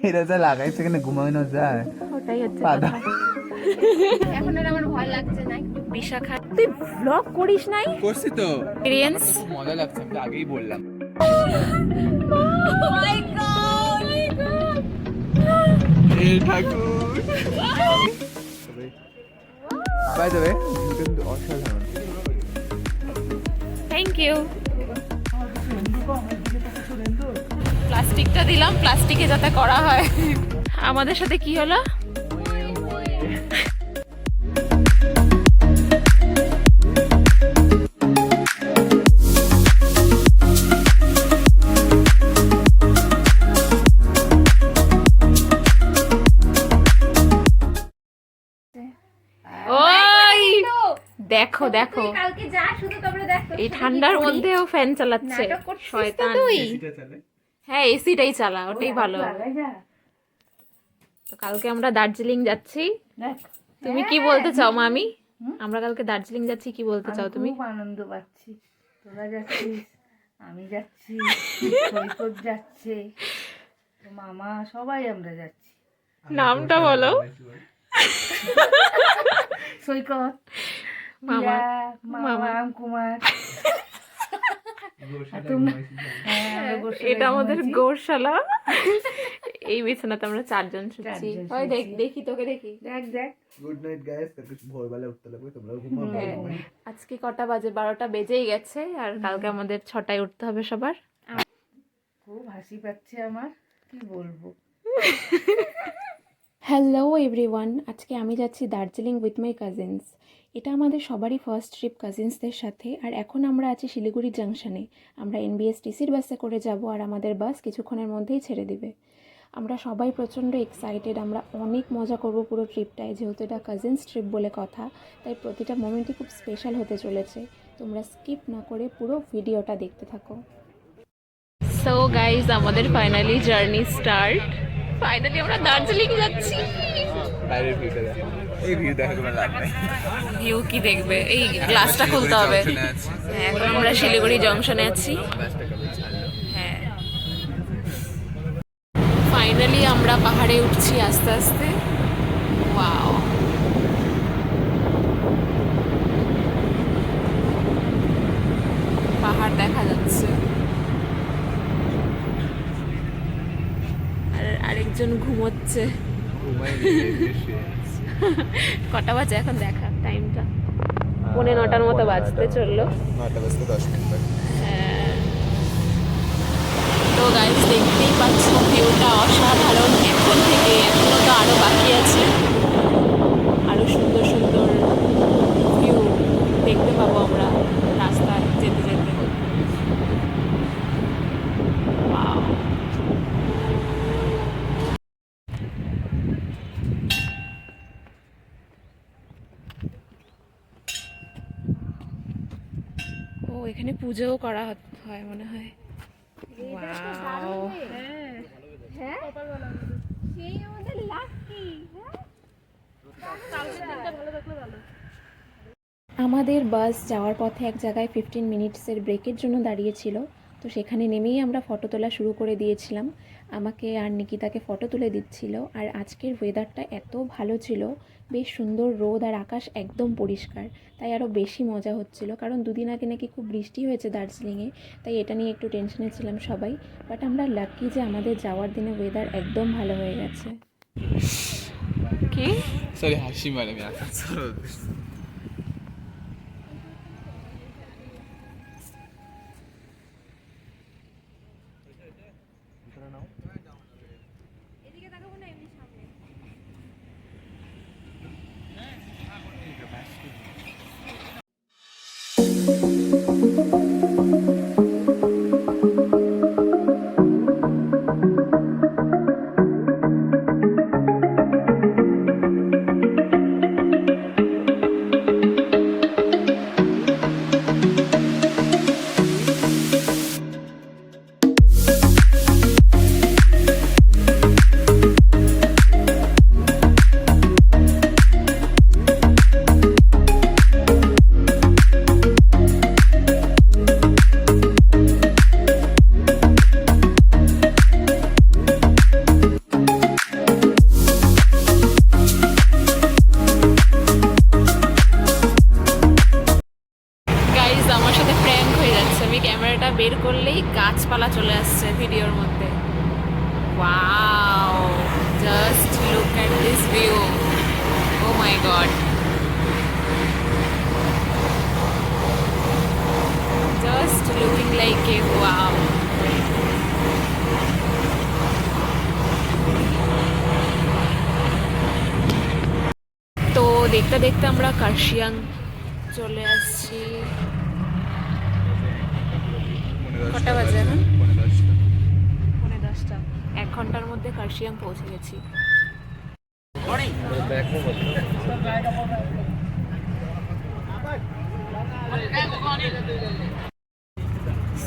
এটা যা লাগাইছে এখানে ঘুমানো যায়। ওটাই হচ্ছে পাদা। কথা। এখন আর আমার ভয় লাগছে না। বিশাখা, তুই ব্লগ করিস নাই? করছি তো, এক্সপেরিয়েন্স। খুব মজা লাগছে, আমি তো আগেই বললাম। My god, my god. হে ঠাকুর। বাই দ্য ওয়ে, কিন্তু অসাধারণ। Thank you. প্লাস্টিকটা দিলাম, প্লাস্টিকে যাতে করা হয়। আমাদের সাথে কি হলো? ওই দেখো দেখো, কালকে যা শুধু তোমরা দেখো এই ঠান্ডার মধ্যেও ফ্যান চালাচ্ছে শয়তান। হ্যাঁ, এসিটাই চালা, ওটাই ভালো। তো কালকে আমরা দার্জিলিং যাচ্ছি। তুমি কি বলতে চাও মামি? আমরা কালকে দার্জিলিং যাচ্ছি, কি বলতে চাও তুমি? খুব আনন্দ পাচ্ছি। তোরা যাচ্ছিস, আমি যাচ্ছি, সৈকত যাচ্ছে, তো মামা, সবাই আমরা যাচ্ছি। নামটা বলো। সৈকত, মামা, মামা রাম কুমার। এটা আমাদের গৌরশালা। এই বিছানাতে আমরা 4 জন শুচ্ছি। ওই দেখি তোকে দেখি। দেখ দেখ। গুড নাইট গাইস, কালকে ভোরবেলা উঠতে লাগবে, তোমরা ঘুমাও। আজকে কটা বাজে? 12টা বেজেই গেছে। আর কালকে আমাদের 6টায় উঠতে হবে সবার। খুব হাসি পাচ্ছে আমার, কি বলবো। হ্যালো এভরিওয়ান, আজকে আমি যাচ্ছি দার্জিলিং উইথ মাই কাজিনস। এটা আমাদের সবারই ফার্স্ট ট্রিপ কাজিনসদের সাথে। আর এখন আমরা আছি শিলিগুড়ি জাংশনে। আমরা এনবিএসটিসির বাসে করে যাব, আর আমাদের বাস কিছুক্ষণের মধ্যেই ছেড়ে দিবে। আমরা সবাই প্রচণ্ড এক্সাইটেড। আমরা অনেক মজা করব পুরো ট্রিপটায়, যেহেতু এটা কাজিনস ট্রিপ বলে কথা, তাই প্রতিটা মোমেন্টই খুব স্পেশাল হতে চলেছে। তোমরা স্কিপ না করে পুরো ভিডিওটা দেখতে থাকো। সো গাইজ, আমাদের ফাইনালি জার্নি স্টার্ট। ফাইনালি আমরা দার্জিলিং যাচ্ছি। বাইরের ভিউটা দেখো, এই ভিউ দেখো, কোনো লাভ নাই। ভিউ কি দেখবে? এই গ্লাসটা খুলতে হবে। হ্যাঁ, এখন আমরা শিলিগুড়ি জংশনে আছি। হ্যাঁ, ফাইনালি আমরা পাহাড়ে উঠছি আস্তে আস্তে। ওয়াও, পাহাড় দেখা যাচ্ছে। আর আরেকজন ঘুমোচ্ছে। কটা বাজে এখন? দেখা টাইমটা 9:45 মতো বাজতে চললো। 9টা বাজতে 10 মিনিট বাকি। হ্যাঁ, তো গাইজ দেখতেই পাচ্ছ ভিউটা অসাধারণ। এখন থেকে এখনো তো আরো বাকি আছে, আরো সুন্দর সুন্দর ভিউ দেখতে পাবো আমরা রাস্তায় যেতে যেতে। Wow. ও, এখানে পুজোও করা হয় মনে হয়। Wow. আমাদের বাস যাওয়ার পথে এক জায়গায় 15 মিনিটসের ব্রেকের জন্য দাঁড়িয়েছিল। তো সেখানে নেমেই আমরা ফটো তোলা শুরু করে দিয়েছিলাম। আমাকে আর নিকিতাকে ফটো তুলে দিচ্ছিল। আর আজকের ওয়েদারটা এত ভালো ছিল, বেশ সুন্দর রোদ আর আকাশ একদম পরিষ্কার, তাই আরও বেশি মজা হচ্ছিল। কারণ দুদিন আগে নাকি খুব বৃষ্টি হয়েছে দার্জিলিংয়ে, তাই এটা নিয়ে একটু টেনশনে ছিলাম সবাই। বাট আমরা লাকি যে আমাদের যাওয়ার দিনে ওয়েদার একদম ভালো হয়ে গেছে। কি সরি, হাসি মানে আমি আকাশ। this view. Oh my god. Just looking like a wow. তো দেখতে দেখতে আমরা কার্শিয়াং চলে আসছি। কটা বাজে এখন? 10:30। 1 ঘন্টার মধ্যে কার্শিয়াং পৌঁছে গেছি।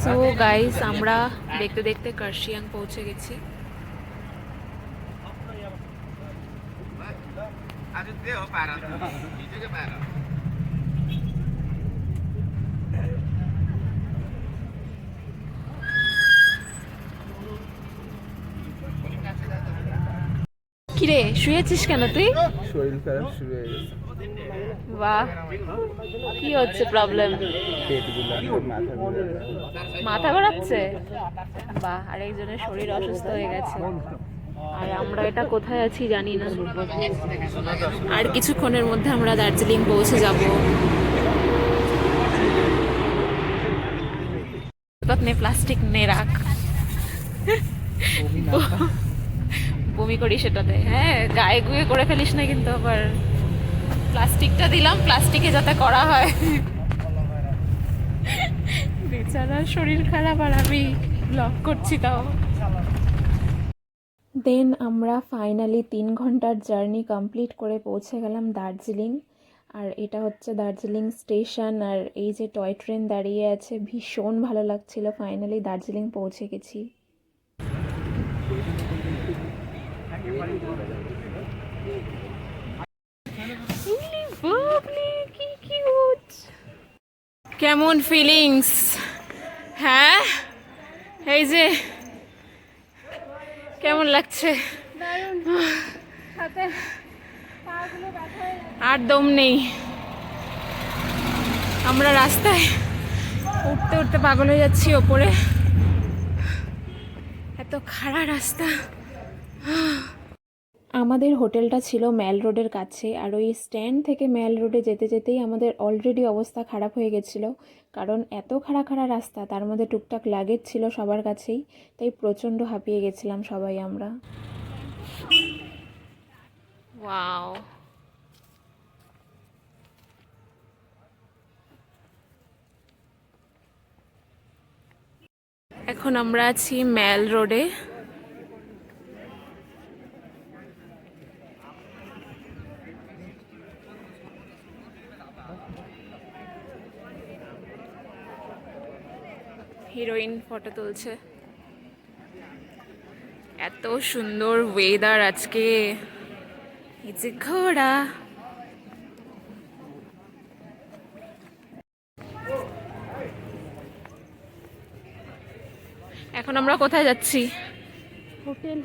সো গাইস, আমরা দেখতে দেখতে কার্শিয়াং পৌঁছে গেছি। কিরে, শুয়েছিস কেন তুই? শরীর খারাপ শুরু হয়ে গেছে। বাহ, কি হচ্ছে প্রবলেম? পেট গুলো মাথা ঘুরে মাথা ঘোরাচ্ছে? বাহ, আরেকজনের শরীর অসুস্থ হয়ে গেছে। আর আমরা এটা কোথায় আছি জানি না। আর কিছুক্ষণের মধ্যে আমরা দার্জিলিং পৌঁছে যাব। নে প্লাস্টিক নে রাখ, বমি করি সেটাতে। হ্যাঁ, গায়ে গুয়ে করে ফেলিস না কিন্তু আবার। প্লাস্টিকটা দিলাম, প্লাস্টিকে যাতে করা হয়। বেচারা শরীর খারাপ আর আমি ব্লগ করছি তাও। দেন আমরা ফাইনালি 3 ঘন্টার জার্নি কমপ্লিট করে পৌঁছে গেলাম দার্জিলিং। আর এটা হচ্ছে দার্জিলিং স্টেশন। আর এই যে টয় ট্রেন দাঁড়িয়ে আছে, ভীষণ ভালো লাগছিল। ফাইনালি দার্জিলিং পৌঁছে গেছি। কেমন ফিলিংস? হ্যাঁ, এই যে কেমন লাগছে? আর দম নেই। আমরা রাস্তায় উঠতে উঠতে পাগল হয়ে যাচ্ছি ওপরে। এত খাড়া রাস্তা। আমাদের হোটেলটা ছিল ম্যাল রোডের কাছে। আর ওই স্ট্যান্ড থেকে ম্যাল রোডে যেতে যেতেই আমাদের অলরেডি অবস্থা খারাপ হয়ে গেছিলো, কারণ এত খাড়া খাড়া রাস্তা, তার মধ্যে টুকটাক লাগেজ ছিল সবার কাছেই, তাই প্রচণ্ড হাঁপিয়ে গেছিলাম সবাই আমরা। ওয়াও, এখন আমরা আছি ম্যাল রোডে। হিরোইন ফটো তুলছে। এত সুন্দর ওয়েদার আজকে। এই যে ঘোড়া, এখন আমরা কোথায় যাচ্ছি? হোটেল।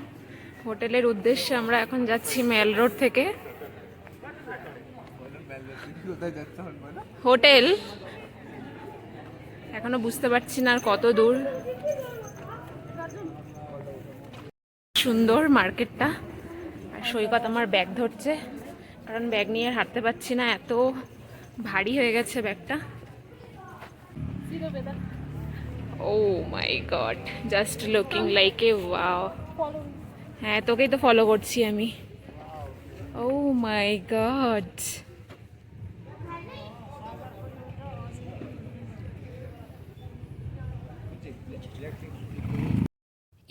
হোটেলের উদ্দেশ্যে আমরা এখন যাচ্ছি ম্যাল রোড থেকে। হোটেল এখনো বুঝতে পারছি না আর কত দূর। সুন্দর মার্কেটটা। আর সৈকত আমার ব্যাগ ধরছে, কারণ ব্যাগ নিয়ে হাঁটতে পারছি না, এত ভারী হয়ে গেছে ব্যাগটা। Oh my god, just looking like a wow. হ্যাঁ, তোকেই তো ফলো করছি আমি। Oh my god.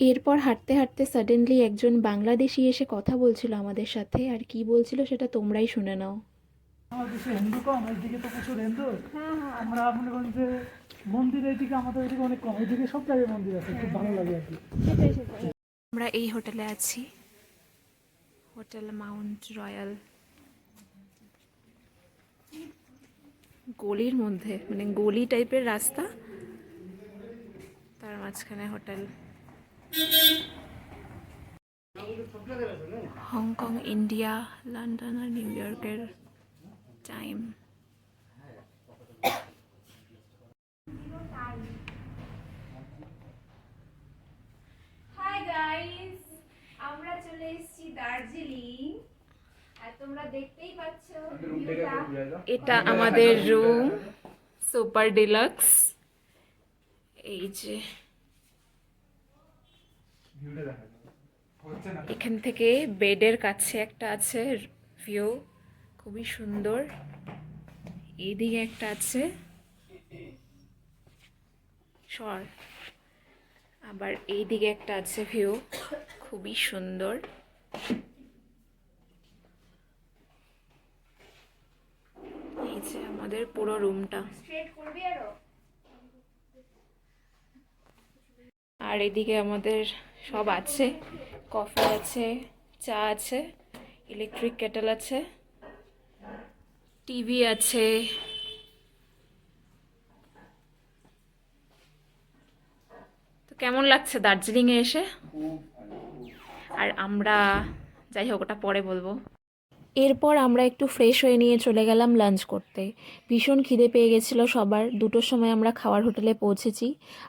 এরপর হাঁটতে হাঁটতে সাডেনলি একজন বাংলাদেশি এসে কথা বলছিল আমাদের সাথে। আর কি বলছিল সেটা তোমরাই শুনে নাও। আমাদের দেশে হিন্দু কম, এইদিকে তো প্রচুর হিন্দু। আমরা মনে করেন যে মন্দির এইদিকে আমাদের এদিকে অনেক কম, এইদিকে সব জায়গায় মন্দির আছে, খুব ভালো লাগে আর কি। আমরা এই হোটেলে আছি, হোটেল মাউন্ট রয়্যাল। গলির মধ্যে, মানে গলি টাইপের রাস্তা, তার মাঝখানে হোটেল। হংকং, ইন্ডিয়া, লন্ডন আর নিউ ইয়র্কের টাইম। হাই গাইস, আমরা চলে এসেছি দার্জিলিং। তোমরা দেখতেই পাচ্ছ এটা আমাদের রুম, সুপার ডিলাক্স। এই যে এখান থেকে বেডের কাছে একটা আছে ভিউ, খুবই সুন্দর। এইদিকে একটা আছে সর, আবার এইদিকে একটা আছে ভিউ, খুবই সুন্দর। এই যে আমাদের পুরো রুমটা। আর এদিকে আমাদের সব আছে, কফি আছে, চা আছে, ইলেকট্রিক কেটেল আছে, টিভি আছে। তো কেমন লাগছে দার্জিলিংয়ে এসে? আর আমরা, যাই হোক ওটা পরে বলবো। এরপর আমরা একটু ফ্রেশ হয়ে নিয়ে চলে গেলাম লাঞ্চ করতে। ভীষণ খিদে পেয়ে গেছিলো সবার। 2টোর সময় আমরা খাওয়ার হোটেলে পৌঁছেছি।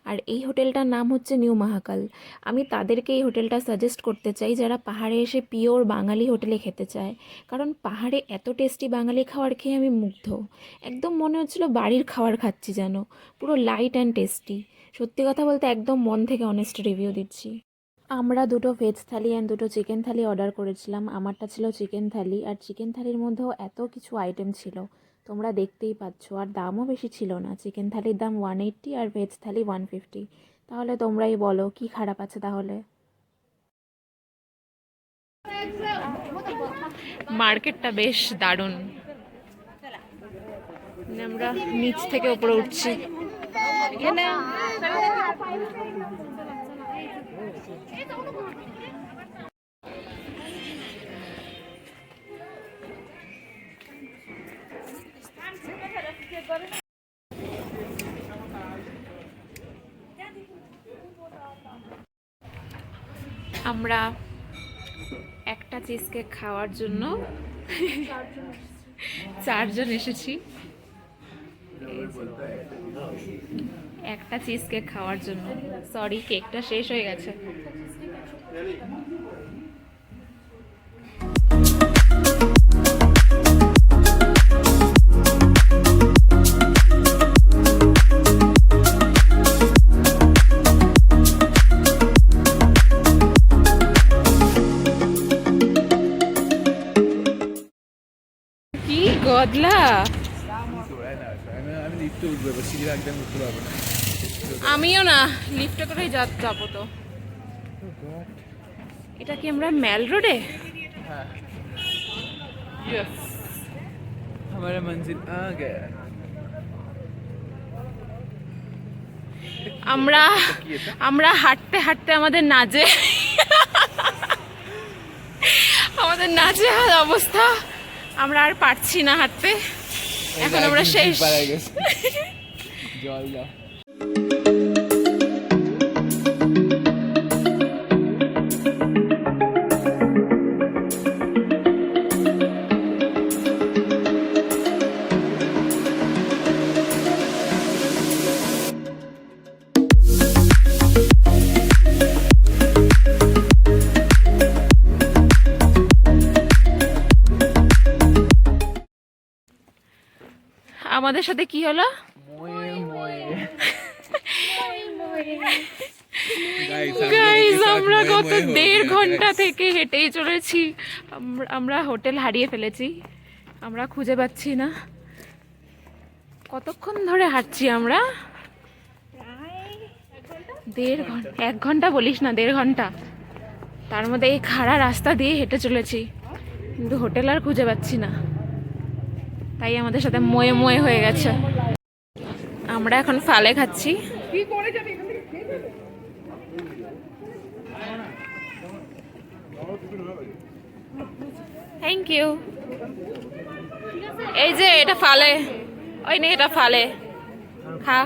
আর এই হোটেলটার নাম হচ্ছে নিউ মহাকাল। আমি তাদেরকে এই হোটেলটা সাজেস্ট করতে চাই যারা পাহাড়ে এসে পিওর বাঙালি হোটেলে খেতে চায়। কারণ পাহাড়ে এত টেস্টি বাঙালি খাবার খেয়ে আমি মুগ্ধ। একদম মনে হচ্ছিলো বাড়ির খাবার খাচ্ছি যেন, পুরো লাইট অ্যান্ড টেস্টি। সত্যি কথা বলতে একদম মন থেকে অনেস্ট রিভিউ দিচ্ছি। আমরা 2টো ভেজ থালি অ্যান্ড 2টো চিকেন থালি অর্ডার করেছিলাম। আমারটা ছিল চিকেন থালি, আর চিকেন থালির মধ্যেও এত কিছু আইটেম ছিল তোমরা দেখতেই পাচ্ছ। আর দামও বেশি ছিল না, চিকেন থালির দাম 180 আর ভেজ থালি 150। তাহলে তোমরাই বলো কি খারাপ আছে তাহলে। মার্কেটটা বেশ দারুণ। আমরা নিচ থেকে উপরে উঠছি। আমরা একটা চিজ কেক খাওয়ার জন্য 4 জন এসেছি। একটা চিজ কেক খাওয়ার জন্য, সরি কেকটা শেষ হয়ে গেছে। কি গদলা, আমি লিফটে উঠবো, এবার সিঁড়ি একদম উঠতে পারবো না। আমিও না, লিফটে করেই যাবো। তো এটা কি আমরা ম্যাল রোডে? হ্যাঁ, यस हमारा मंजिल आ गया। আমরা হাঁটতে হাঁটতে আমাদের নাজে অবস্থা, আমরা আর পারছি না হাঁটতে। এখন আমরা শেষ। জল দাও। আমাদের সাথে কি হলো? গাইস আমরা গত 1.5 ঘন্টা থেকে হেঁটেই চলেছি। আমরা হোটেল হারিয়ে ফেলেছি, আমরা খুঁজে পাচ্ছি না। কতক্ষণ ধরে হাঁটছি আমরা? 1 ঘন্টা বলিস না, 1.5 ঘন্টা। তার মধ্যে এই খাড়া রাস্তা দিয়ে হেঁটে চলেছি, কিন্তু হোটেল আর খুঁজে পাচ্ছি না। তাই আমাদের সাথে ময়ে হয়ে গেছে। আমরা এখন ফালে খাচ্ছি। Thank you. এই যে এটা ফালে, ওই নে এটা ফালে খা।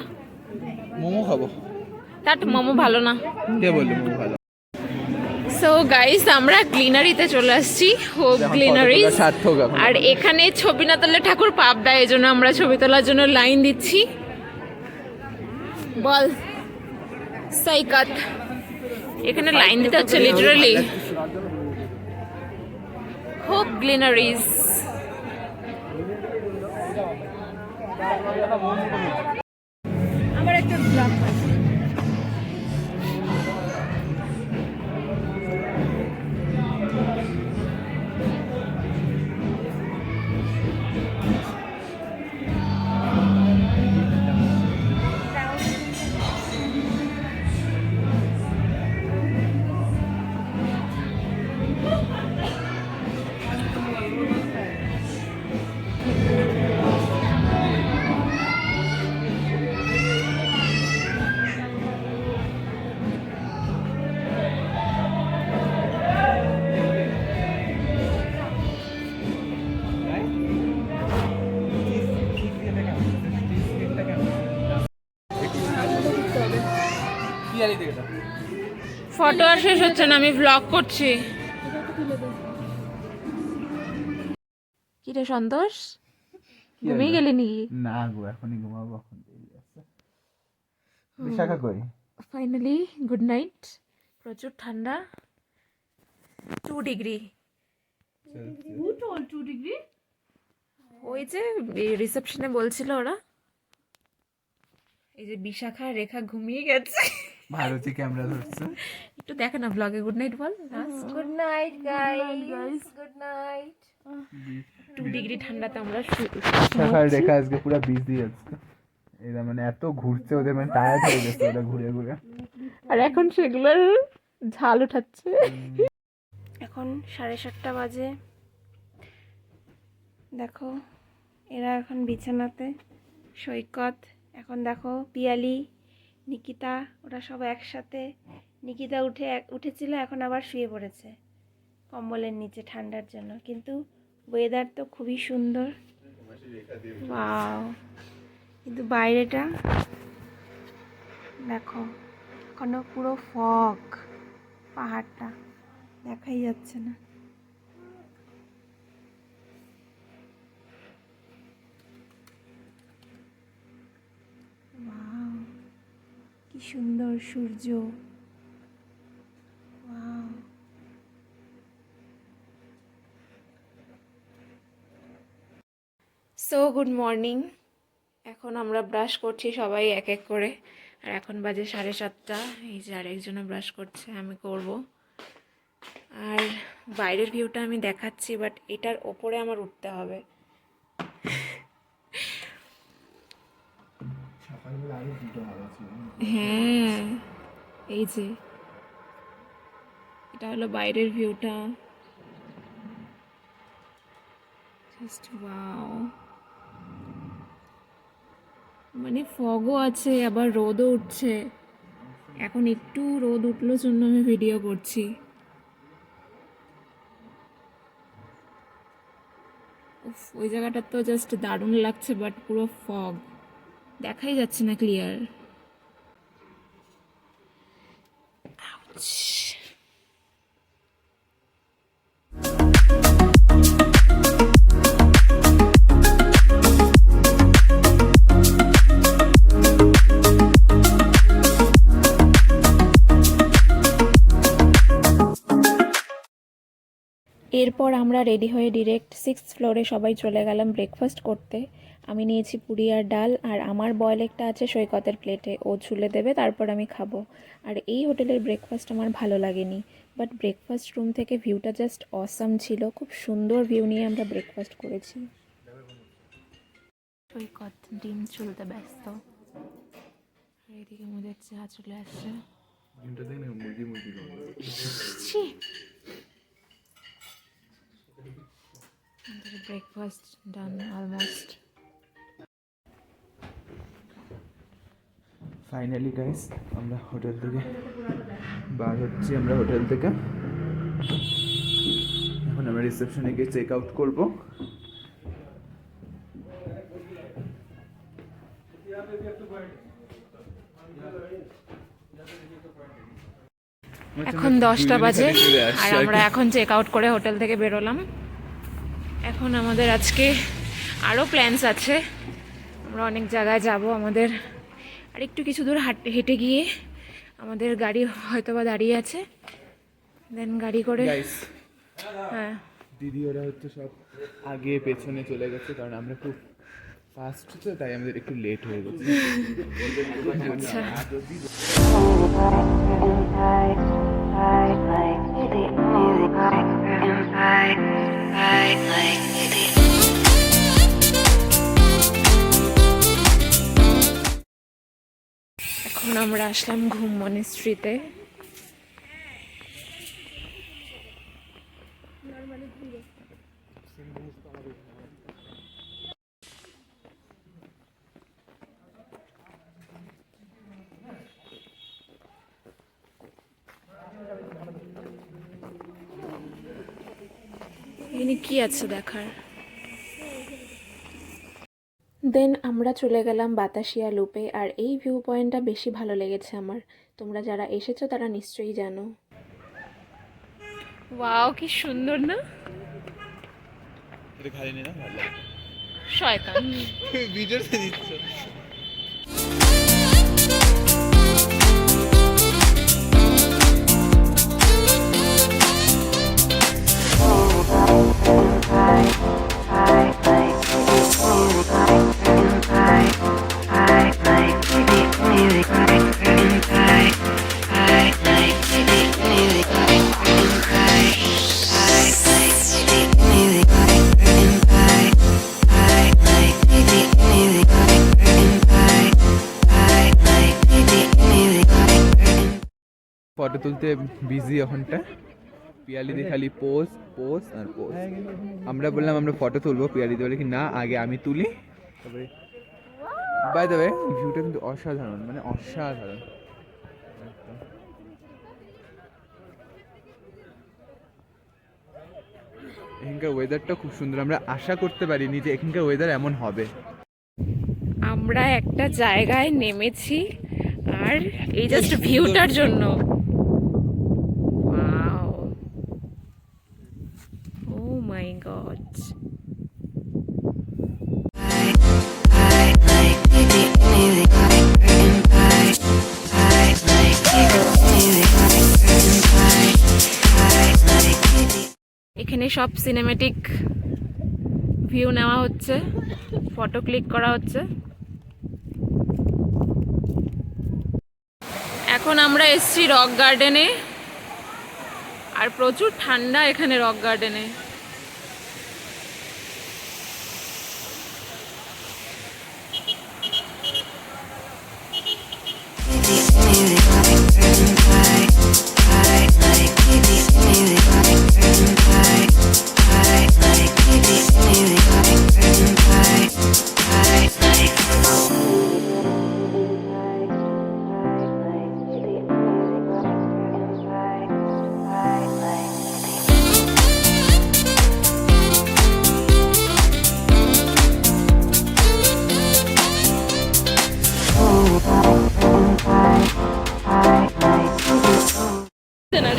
মোমো খাবো। তার মোমো ভালো না। কে বললো মোমো ভালো? সো গাইস আমরা গ্লিনারিতে চলে আসছি, হোপ গ্লিনারিজ। আর এখানে ছবি না তুললে ঠাকুর পাপ দেয়, এই জন্য আমরা ছবি তোলার জন্য লাইন দিচ্ছি। বল সাইকাত, এখানে লাইন দিতে হচ্ছে লিটারালি। খুব গ্লিনারিজ। আমার একটা ব্লগ আছে। ফটো আর শেষ হচ্ছে না, আমি ভ্লগ করছি। কিরে সন্তোষ, ঘুমিয়ে গেলি নাকি? না গো, এখনই ঘুমাবো, এখন দেরি আছে। বিশাখা কই? Finally good night. প্রচুর ঠান্ডা, 2 ডিগ্রি। ওই যে রিসেপশনে বলছিল ওরা, এই যে বিশাখা রেখা ঘুমিয়ে গেছে। ভারতী ক্যামেরা ধরছে। একটু দেখে না ব্লগে, গুড নাইট বল। Good night guys, good night. 2 degree ঠান্ডাতে আমরা বিশাখার রেখা আজকে পুরো বিজি আজকে। এরা মানে এত ঘুরছে, ওদের মানে টায়ার্ড হয়ে গেছে ওরা ঘুরে ঘুরে। আর এখন সেগুলোর ঝাল উঠাচ্ছে। এখন 7:30 বাজে। দেখো এরা এখন বিছানাতে, সৈকত, এখন দেখো পিয়ালি, নিকিতা, ওরা সব একসাথে। নিকিতা উঠেছিল, এখন আবার শুয়ে পড়েছে কম্বলের নিচে ঠান্ডার জন্য। কিন্তু ওয়েদার তো খুবই সুন্দর, ওয়াও। কিন্তু বাইরেটা দেখো, এখনো পুরো ফগ, পাহাড়টা দেখাই যাচ্ছে না। ওয়াও, কি সুন্দর সূর্য, ওয়াও। So good morning. এখন আমরা ব্রাশ করছি সবাই এক এক করে, আর এখন বাজে 7:30। এই যে আরেকজনও ব্রাশ করছে, আমি করব। আর বাইরের ভিউটা আমি দেখাচ্ছি, বাট এটার ওপরে আমার উঠতে হবে। হ্যাঁ, এই যে এটা হলো বাইরের ভিউটা, জাস্ট ওয়াও। মানে ফগও আছে, আবার রোদও উঠছে। এখন একটু রোদ উঠলোর জন্য আমি ভিডিও করছি। উফ, ওই জায়গাটা তো জাস্ট দারুণ লাগছে, বাট পুরো ফগ, দেখাই যাচ্ছে না ক্লিয়ার। এরপর আমরা রেডি হয়ে ডিরেক্ট 6th ফ্লোরে সবাই চলে গেলাম ব্রেকফাস্ট করতে। আমি নিয়েছি পুরি আর ডাল, আর আমার বয়েল একটা আছে সৈকতের প্লেটে, ও ছুলে দেবে, তারপর আমি খাবো। আর এই হোটেলের ব্রেকফাস্ট আমার ভালো লাগেনি, বাট ব্রেকফাস্ট রুম থেকে ভিউটা জাস্ট অসাম ছিল। খুব সুন্দর ভিউ নিয়ে আমরা ব্রেকফাস্ট করেছি। সৈকত ডিম ছুলতে ব্যস্ত, এদিকে মুদের চা চলে আসছে। ব্রেকফাস্ট ডান অলমোস্ট। ফাইনালি গাইস, আমরা হোটেল থেকে বার হচ্ছি। আমরা হোটেল থেকে এখন আমরা রিসেপশনে গিয়ে চেক আউট করবো। এখন 10টা বাজে, আর আমরা এখন চেক আউট করে হোটেল থেকে বেরোলাম। এখন আমাদের আজকে আরও প্ল্যানস আছে, আমরা অনেক জায়গায় যাব। আমাদের আর একটু কিছু দূর হেঁটে গিয়ে আমাদের গাড়ি হয়তো বা দাঁড়িয়ে আছে, দেন গাড়ি করে। হ্যাঁ, দিদি ওরা হচ্ছে সব আগে পেছনে চলে গেছে, কারণ আমরা খুব ফাস্ট তো, তাই আমাদের একটু লেট হয়ে গেছে। আচ্ছা। এখন আমরা আসলাম ঘুম মনেস্ট্রিতে। এখানে কি আছে দেখার? দেন আমরা চলে গেলাম বাতাসিয়া লুপে, আর এই ভিউ পয়েন্টটা বেশি ভালো লেগেছে আমার। তোমরা যারা এসেছো তারা নিশ্চয়ই জানো। ওয়াও, কি সুন্দর না? এটা খালি না, ভালো লাগে। শয়তান। ভিডিওতে দিচ্ছ। ফটো তুলতে বিজি এখনটা। পিয়ালিদি খালি পোজ পোজ আর পোজ। আমরা বললাম আমরা ফটো তুলবো, পিয়ালিদি বলে কি না আগে আমি তুলি তারপরে। বাই দ্য ওয়ে ভিউটা কিন্তু অসাধারণ, মানে অসাধারণ। এখানকার ওয়েদারটা খুব সুন্দর, আমরা আশা করতে পারিনি যে এখানকার ওয়েদার এমন হবে। আমরা একটা জায়গায় নেমেছি আর এই জাস্ট ভিউটার জন্য। Wow, O my god. এখানে সব সিনেমেটিক ভিউ নেওয়া হচ্ছে, ফটো ক্লিক করা হচ্ছে। এখন আমরা এসছি রক গার্ডেনে, আর প্রচুর ঠান্ডা এখানে রক গার্ডেনে।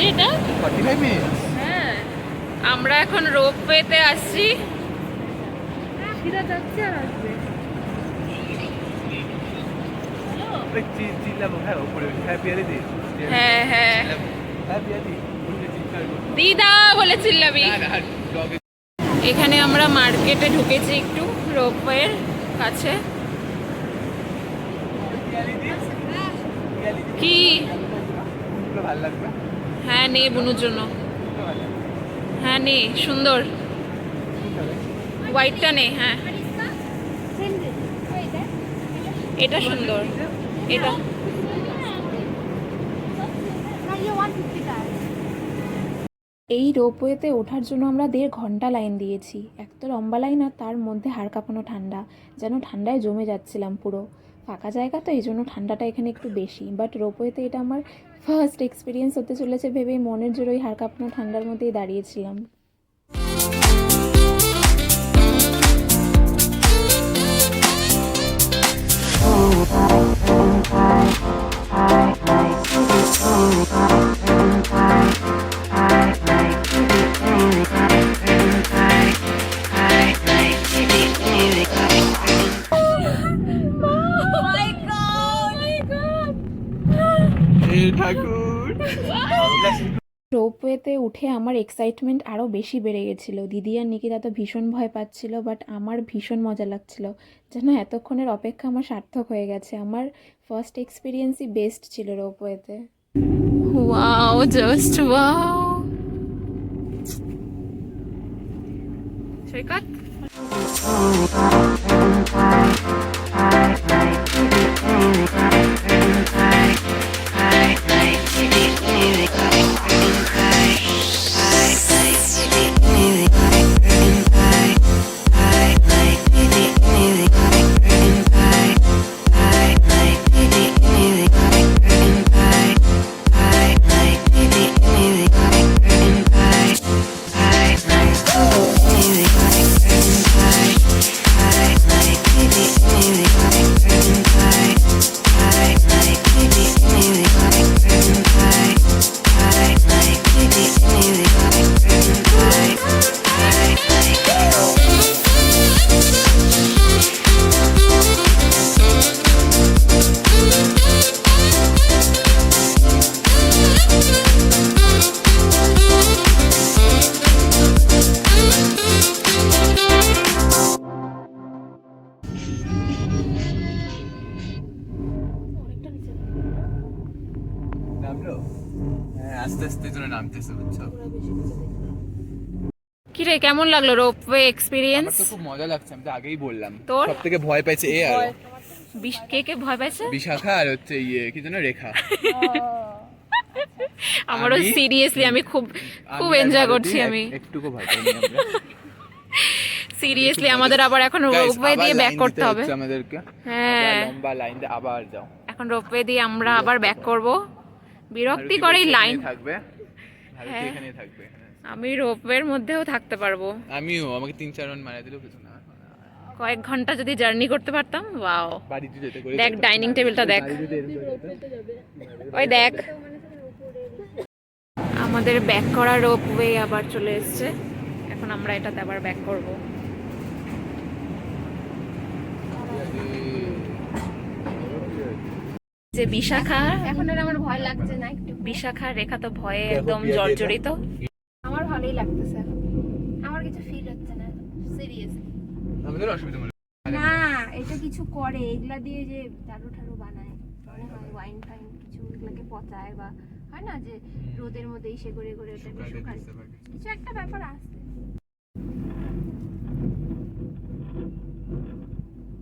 এটা 45 মিনিট। হ্যাঁ, আমরা এখন রোপওয়েতে আসছি। হ্যাঁ হ্যাঁ, দিদা বলে চিল্লাবি। এখানে আমরা মার্কেটে ঢুকেছি একটু রোপওয়ের কাছে। কি ভালো লাগবে? হ্যাঁ নে বুনুর জন্য। হ্যাঁ নে, সুন্দর হোয়াইটটা নে। হ্যাঁ এটা সুন্দর, এটা। এই রোপওয়েতে ওঠার জন্য আমরা 1.5 ঘন্টা লাইন দিয়েছি। এক তো লম্বা লাইন, আর তার মধ্যে হাড় কাঁপানো ঠান্ডা, যেন ঠান্ডায় জমে যাচ্ছিলাম পুরো। ফাঁকা জায়গা তো, এই জন্য ঠান্ডাটা এখানে একটু বেশি। বাট রোপওয়েতে এটা আমার ফার্স্ট এক্সপিরিয়েন্স হতে চলেছে ভেবেই মনের জোরে ওই হাড় কাঁপানো ঠান্ডার মধ্যেই দাঁড়িয়েছিলাম। রোপওয়েতে উঠে উঠে আমার এক্সাইটমেন্ট আরও বেশি বেড়ে গেছিলো। দিদি আর নিকিতা তো ভীষণ ভয় পাচ্ছিল, বাট আমার ভীষণ মজা লাগছিল, যেন এতক্ষণের অপেক্ষা আমার সার্থক হয়ে গেছে। আমার ফার্স্ট এক্সপিরিয়েন্সই বেস্ট ছিল রোপওয়েতে। Wow, just wow. সৈকত নামলো? হ্যাঁ, আস্তে আস্তে জন্য নামতেছে, বুঝছো? কি রে, কেমন লাগলো রোপওয়ে আমার এক্সপিরিয়েন্স? তো খুব মজা লাগছে, আমি তো আগেই বললাম। তোর? সব থেকে ভয় পাইছে এ আর কে কে ভয় পাইছে? বিশাখা আর হচ্ছে ইয়ে কি যেন রেখা। আমারও আমি- সিরিয়াসলি আমি খুব আমি আর এনজয় ভারতী করছি। আমি একটুকু ভয় পাইনি আমরা। সিরিয়াসলি আমাদের আবার এখন Guys, রোপওয়ে আবার দিয়ে ব্যাক line করতে দিতে হবে। হচ্ছে আমাদেরকে। হ্যাঁ। আবার লম্বা লাইন দিয়ে আবার যাও। এখন রোপওয়ে দিয়ে আমরা আবার ব্যাক করব। বিরক্তি ভারতী করে এই বলছে লাইন। এখানেই থাকবে, ভারতী হ্যাঁ। এখানেই থাকবে। আমি রোপওয়ের মধ্যেও থাকতে পারবো। আমিও, আমাকে 3-4 রাউন্ড মারা দিলেও কিছু না। কয়েক ঘন্টা যদি জার্নি করতে পারতাম। ওয়াও, বাড়িতে যেতে করে দেখ ডাইনিং টেবিলটা দেখ, ওই দেখ। আমাদের ব্যাক করা রোপওয়ে আবার চলে এসেছে। এখন আমরা এটাতে আবার ব্যাক করব। যে বিশাখা, এখন আর আমার ভয় লাগছে না একটু। বিশাখা রেখা তো ভয়ে দেখো একদম পিয়া দিয়ে জর্জরিত। আমার ভালোই লাগতেছে এখন। আমার কিছু ফিল হচ্ছে না সিরিয়াসলি। আমাদের অসুবিধা মনে না, এটা কিছু করে, এগুলা দিয়ে যে দারু ঠারু বানায়, মনে হয় ওয়াইন ফাইন কিছু এগুলাকে পচায়, বা হয় না যে রোদের মধ্যে ইসে করে করে ওটাকে শুকায়, কিছু একটা ব্যাপার আছে।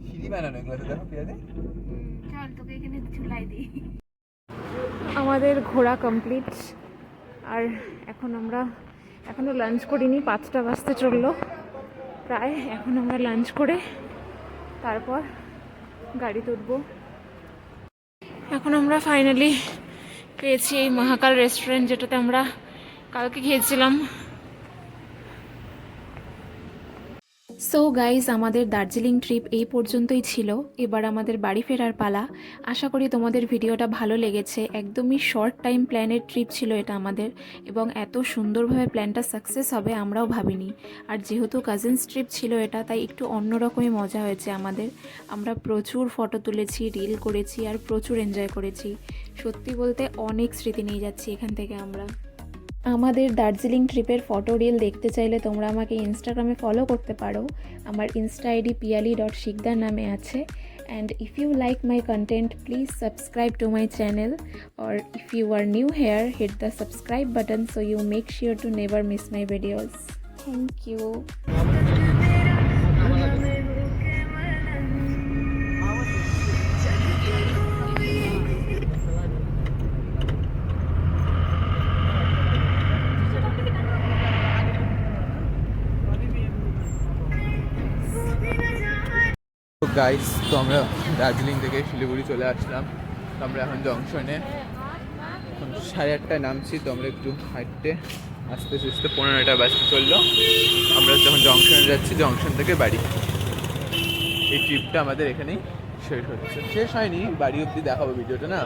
সিঁড়ি বানানো এগুলো তো দেখো পিয়াদে। চল তোকে এখানে ঝুলাই দিই। আমাদের ঘোরা কমপ্লিট। আর এখন আমরা এখনও লাঞ্চ করিনি, 5টা বাজতে চললো প্রায়। এখন আমরা লাঞ্চ করে তারপর গাড়িতে উঠবো। এখন আমরা ফাইনালি পেয়েছি এই মহাকাল রেস্টুরেন্ট, যেটাতে আমরা কালকে খেয়েছিলাম। সো গাইজ, আমাদের দার্জিলিং ট্রিপ এই পর্যন্তই ছিল। এবার আমাদের বাড়ি ফেরার পালা। আশা করি তোমাদের ভিডিওটা ভালো লেগেছে। একদমই শর্ট টাইম প্ল্যানের ট্রিপ ছিল এটা আমাদের, এবং এত সুন্দরভাবে প্ল্যানটা সাকসেস হবে আমরাও ভাবিনি। আর যেহেতু কাজিনস ট্রিপ ছিল এটা, তাই একটু অন্যরকমই মজা হয়েছে আমাদের। আমরা প্রচুর ফটো তুলেছি, রিল করেছি, আর প্রচুর এনজয় করেছি। সত্যি বলতে অনেক স্মৃতি নিয়ে যাচ্ছি এখান থেকে আমরা। আমাদের দার্জিলিং ট্রিপের ফটো রিল দেখতে চাইলে তোমরা আমাকে ইনস্টাগ্রামে ফলো করতে পারো। আমার ইনস্টা আইডি piyali.shikdar নামে আছে। And if you like my content, please subscribe to my channel, or if you are new here, hit the subscribe button so you make sure to never miss my videos. Thank you. তো guys, তো আমরা দার্জিলিং থেকে শিলিগুড়ি চলে আসলাম। তো আমরা এখন জংশনে, এখন 8:30টায় নামছি। তো আমরা একটু হাঁটতে আস্তে আস্তে 15টা বাজতে চললো। আমরা যখন জংশনে যাচ্ছি, জংশন থেকে বাড়ি। এই ট্রিপটা আমাদের এখানেই শেষ হচ্ছে। শেষ হয়নি, বাড়ি অবধি দেখাবো ভিডিওটা না।